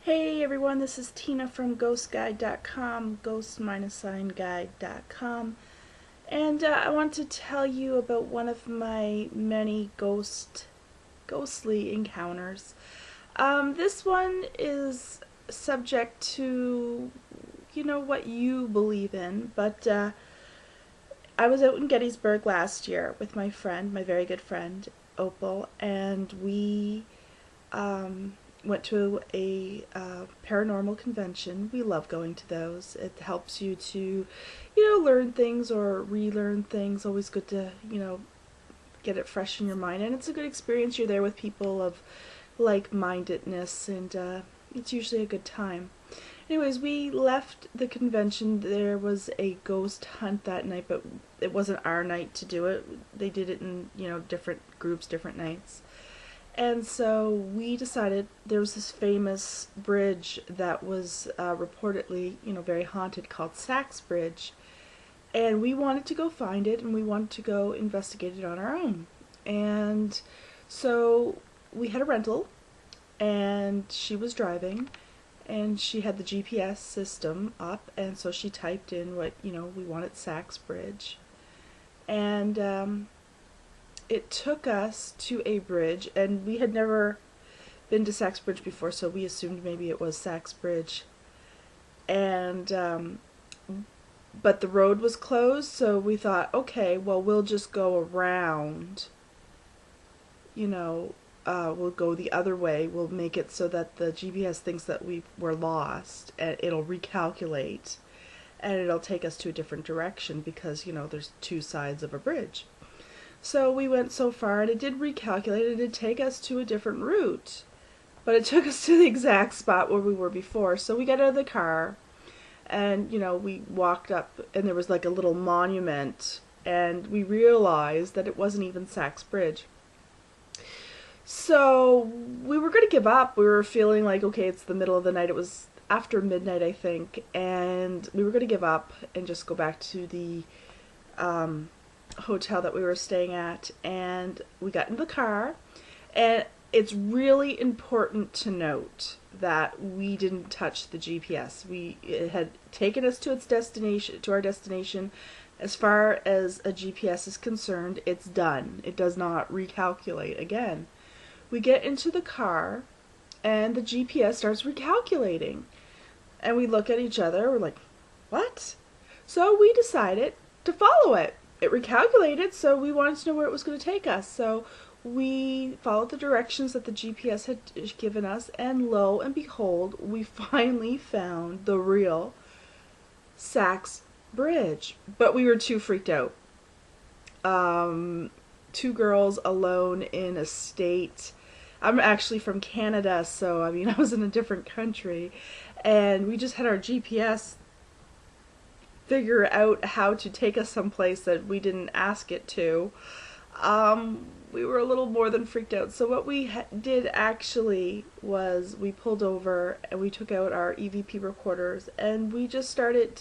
Hey everyone, this is Tina from ghostguide.com, ghost-guide.com, and I want to tell you about one of my many ghostly encounters. This one is subject to, what you believe in, but I was out in Gettysburg last year with my friend, my very good friend, Opal, and we went to a paranormal convention. We love going to those. It helps you to, learn things or relearn things. Always good to, get it fresh in your mind. And it's a good experience. You're there with people of like-mindedness, and it's usually a good time. Anyways, we left the convention. There was a ghost hunt that night, but it wasn't our night to do it. They did it in, different groups, different nights. And so we decided there was this famous bridge that was reportedly, very haunted, called Sachs Bridge. And we wanted to go find it, and we wanted to go investigate it on our own. And so we had a rental, and she was driving, and she had the GPS system up, and so she typed in what, we wanted Sachs Bridge. And it took us to a bridge, and we had never been to Sachs Bridge before, so we assumed maybe it was Sachs Bridge. And but the road was closed, so we thought, okay, well, we'll just go around. We'll go the other way. We'll make it so that the GPS thinks that we were lost, and it'll recalculate, and it'll take us to a different direction because, there's two sides of a bridge. So we went so far, and it did recalculate. It did take us to a different route, but it took us to the exact spot where we were before. So we got out of the car, and we walked up, and there was like a little monument, and we realized that it wasn't even Sachs Bridge. So we were going to give up. We were feeling like, okay, it's the middle of the night. It was after midnight, I think, and we were going to give up and just go back to the hotel that we were staying at. And we got in the car, and it's really important to note that we didn't touch the GPS. It had taken us to its destination, to our destination. As far as a GPS is concerned, it's done. It does not recalculate again. We get into the car, and the GPS starts recalculating. And we look at each other, we're like, what? So we decided to follow it. It recalculated, so we wanted to know where it was going to take us. So we followed the directions that the GPS had given us, and lo and behold, we finally found the real Sachs Bridge. But we were too freaked out. Two girls alone in a state. I'm actually from Canada, so I was in a different country, and we just had our GPS figure out how to take us someplace that we didn't ask it to. We were a little more than freaked out. So what we did actually was we pulled over, and we took out our EVP recorders, and we just started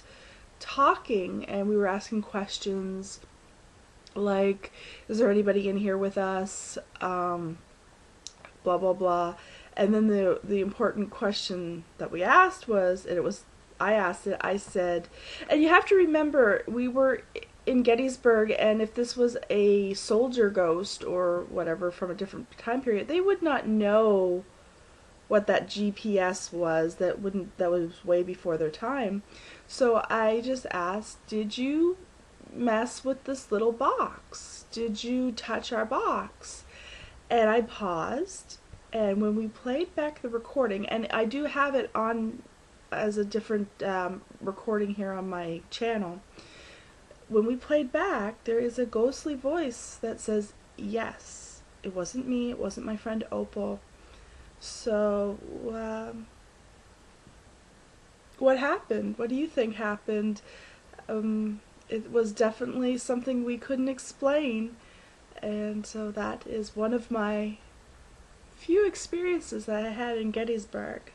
talking, and we were asking questions like, is there anybody in here with us? Blah blah blah. And then the important question that we asked was, and I asked it, I said, and you have to remember, we were in Gettysburg, and if this was a soldier ghost or whatever from a different time period, they would not know what that GPS was. That was way before their time. So I just asked, did you mess with this little box? Did you touch our box? And I paused, and when we played back the recording, and I do have it on as a different recording here on my channel, when we played back, there is a ghostly voice that says, yes, it wasn't me, it wasn't my friend Opal. So, what happened? What do you think happened? It was definitely something we couldn't explain. And so that is one of my few experiences that I had in Gettysburg.